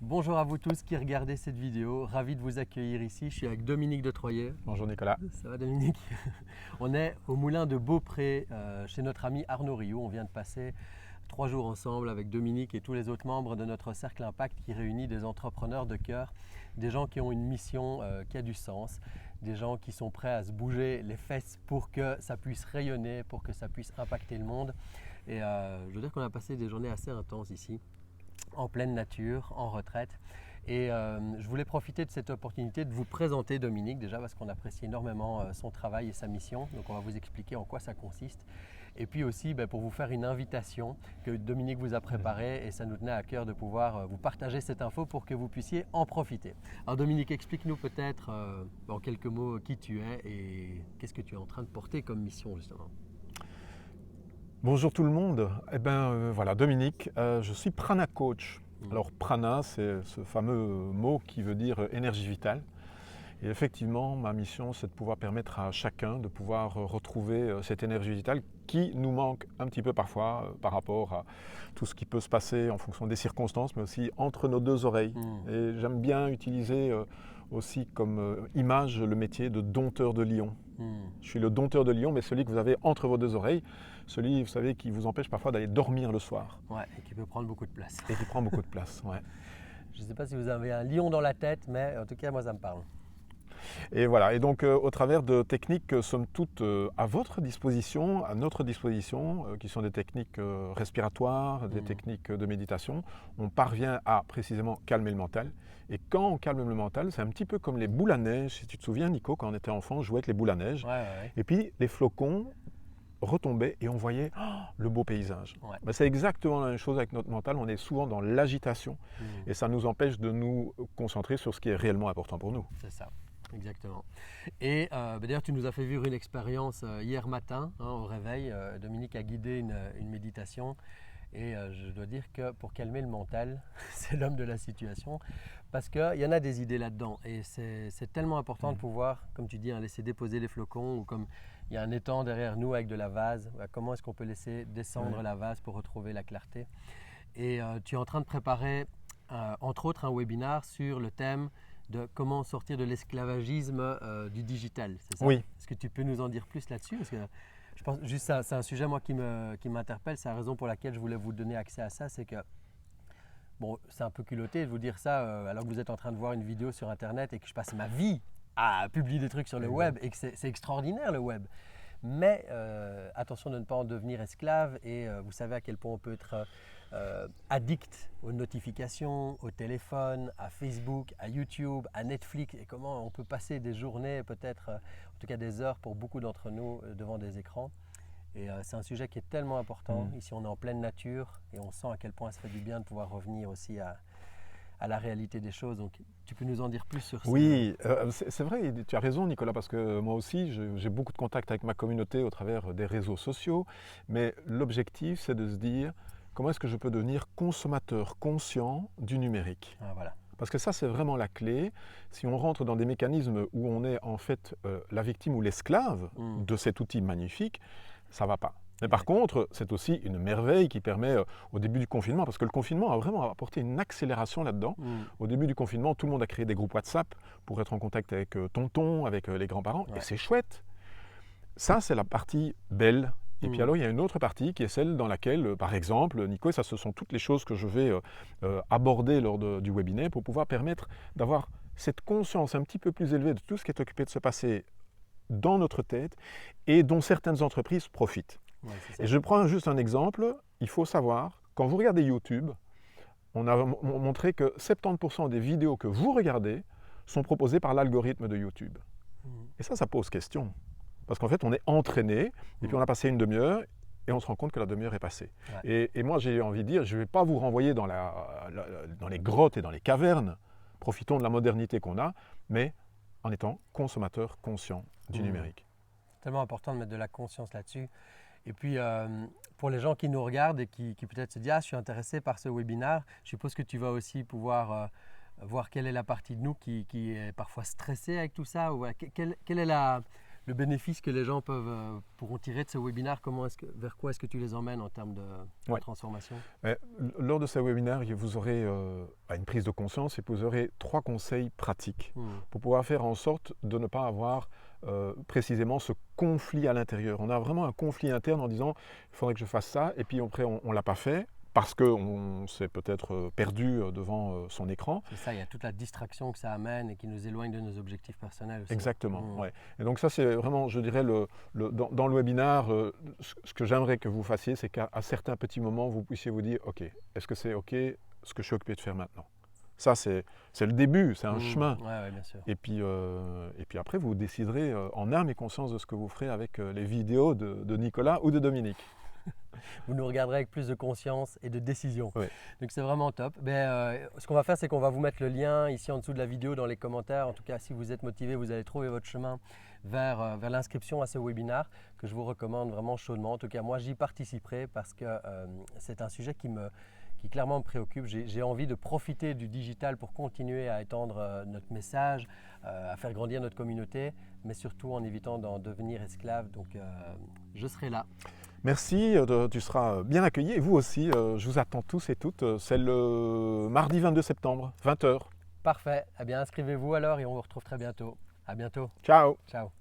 Bonjour à vous tous qui regardez cette vidéo, ravi de vous accueillir ici. Je suis avec Dominique de Troyer. Bonjour Nicolas. Ça va Dominique? On est au moulin de Beaupré chez notre ami Arnaud Rioux. On vient de passer 3 jours ensemble avec Dominique et tous les autres membres de notre Cercle Impact qui réunit des entrepreneurs de cœur, des gens qui ont une mission qui a du sens, des gens qui sont prêts à se bouger les fesses pour que ça puisse rayonner, pour que ça puisse impacter le monde. Et je veux dire qu'on a passé des journées assez intenses ici, en pleine nature, en retraite. Et je voulais profiter de cette opportunité de vous présenter Dominique, déjà parce qu'on apprécie énormément son travail et sa mission. Donc on va vous expliquer en quoi ça consiste. Et puis aussi pour vous faire une invitation que Dominique vous a préparée et ça nous tenait à cœur de pouvoir vous partager cette info pour que vous puissiez en profiter. Alors Dominique, explique-nous peut-être en quelques mots qui tu es et qu'est-ce que tu es en train de porter comme mission justement. Bonjour tout le monde. Voilà, Dominique, je suis Prana Coach. Alors Prana, c'est ce fameux mot qui veut dire énergie vitale. Et effectivement, ma mission, c'est de pouvoir permettre à chacun de pouvoir retrouver cette énergie vitale qui nous manque un petit peu parfois par rapport à tout ce qui peut se passer en fonction des circonstances, mais aussi entre nos deux oreilles. Et j'aime bien utiliser aussi comme image le métier de dompteur de lion. Je suis le dompteur de lion, mais celui que vous avez entre vos deux oreilles, celui, vous savez, qui vous empêche parfois d'aller dormir le soir. Ouais, et qui peut prendre beaucoup de place. Et qui prend beaucoup de place, ouais. Je ne sais pas si vous avez un lion dans la tête, mais en tout cas, moi, ça me parle. Et voilà, et donc au travers de techniques somme toute à votre disposition, à notre disposition, qui sont des techniques respiratoires, des techniques de méditation, on parvient à précisément calmer le mental. Et quand on calme le mental, c'est un petit peu comme les boules à neige. Si tu te souviens, Nico, quand on était enfant, on jouait avec les boules à neige. Ouais. Et puis les flocons retombaient et on voyait le beau paysage. Ouais. C'est exactement la même chose avec notre mental, on est souvent dans l'agitation et ça nous empêche de nous concentrer sur ce qui est réellement important pour nous. C'est ça. Exactement. Et d'ailleurs, tu nous as fait vivre une expérience hier matin au réveil. Dominique a guidé une méditation et je dois dire que pour calmer le mental, c'est l'homme de la situation parce qu'il y en a des idées là-dedans et c'est tellement important de pouvoir, comme tu dis, laisser déposer les flocons ou comme il y a un étang derrière nous avec de la vase, comment est-ce qu'on peut laisser descendre la vase pour retrouver la clarté. Et tu es en train de préparer entre autres un webinaire sur le thème de comment sortir de l'esclavagisme du digital, c'est ça? Oui. Est-ce que tu peux nous en dire plus là-dessus? Parce que je pense juste ça, c'est un sujet moi qui m'interpelle, c'est la raison pour laquelle je voulais vous donner accès à ça, c'est que bon, c'est un peu culotté de vous dire ça alors que vous êtes en train de voir une vidéo sur internet et que je passe ma vie à publier des trucs sur le web et que c'est extraordinaire le web. Mais attention de ne pas en devenir esclave et vous savez à quel point on peut être addict aux notifications, au téléphone, à Facebook, à YouTube, à Netflix et comment on peut passer des journées, peut-être en tout cas des heures pour beaucoup d'entre nous devant des écrans. Et c'est un sujet qui est tellement important. Ici on est en pleine nature et on sent à quel point ça fait du bien de pouvoir revenir aussi à la réalité des choses. Donc, tu peux nous en dire plus sur ça? Oui, c'est vrai, tu as raison Nicolas, parce que moi aussi j'ai beaucoup de contacts avec ma communauté au travers des réseaux sociaux, mais l'objectif c'est de se dire comment est-ce que je peux devenir consommateur conscient du numérique. Voilà. Parce que ça c'est vraiment la clé. Si on rentre dans des mécanismes où on est en fait la victime ou l'esclave de cet outil magnifique, ça ne va pas. Mais par contre, c'est aussi une merveille qui permet au début du confinement, parce que le confinement a vraiment apporté une accélération là-dedans. Au début du confinement, tout le monde a créé des groupes WhatsApp pour être en contact avec tonton, avec les grands-parents, et c'est chouette. Ça, c'est la partie belle. Et puis alors, il y a une autre partie qui est celle dans laquelle, par exemple, Nico, ça ce sont toutes les choses que je vais aborder lors du webinaire pour pouvoir permettre d'avoir cette conscience un petit peu plus élevée de tout ce qui est occupé de se passer dans notre tête et dont certaines entreprises profitent. Et je prends juste un exemple, il faut savoir, quand vous regardez YouTube, on a montré que 70% des vidéos que vous regardez sont proposées par l'algorithme de YouTube. Et ça pose question. Parce qu'en fait, on est entraîné, et puis on a passé une demi-heure, et on se rend compte que la demi-heure est passée. Et moi, j'ai envie de dire, je ne vais pas vous renvoyer dans les grottes et dans les cavernes, profitons de la modernité qu'on a, mais en étant consommateur conscient du numérique. C'est tellement important de mettre de la conscience là-dessus. Et puis, pour les gens qui nous regardent et qui peut-être se disent « Ah, je suis intéressé par ce webinaire », je suppose que tu vas aussi pouvoir voir quelle est la partie de nous qui est parfois stressée avec tout ça. Ou, quelle est le bénéfice que les gens pourront tirer de ce webinaire, vers quoi est-ce que tu les emmènes en termes de transformation? Lors de ce webinaire, vous aurez une prise de conscience et vous aurez 3 conseils pratiques pour pouvoir faire en sorte de ne pas avoir précisément ce conflit à l'intérieur. On a vraiment un conflit interne en disant il faudrait que je fasse ça et puis après on ne l'a pas fait parce qu'on s'est peut-être perdu devant son écran. C'est ça, il y a toute la distraction que ça amène et qui nous éloigne de nos objectifs personnels aussi. Exactement, ouais. Et donc ça c'est vraiment, je dirais, dans le webinaire, ce que j'aimerais que vous fassiez, c'est qu'à certains petits moments, vous puissiez vous dire, ok, est-ce que c'est ok ce que je suis occupé de faire maintenant? Ça, c'est le début, c'est un chemin. Ouais, bien sûr. Et puis après, vous déciderez en âme et conscience de ce que vous ferez avec les vidéos de Nicolas ou de Dominique. Vous nous regarderez avec plus de conscience et de décision. Oui. Donc c'est vraiment top. Ce qu'on va faire, c'est qu'on va vous mettre le lien ici en dessous de la vidéo dans les commentaires. En tout cas, si vous êtes motivé, vous allez trouver votre chemin vers l'inscription à ce webinaire que je vous recommande vraiment chaudement. En tout cas, moi, j'y participerai parce que c'est un sujet qui clairement me préoccupe. J'ai envie de profiter du digital pour continuer à étendre notre message, à faire grandir notre communauté, mais surtout en évitant d'en devenir esclave. Donc je serai là. Merci, tu seras bien accueilli et vous aussi, je vous attends tous et toutes. C'est le mardi 22 septembre, 20 h. Parfait. Eh bien, inscrivez-vous alors et on vous retrouve très bientôt. À bientôt. Ciao. Ciao.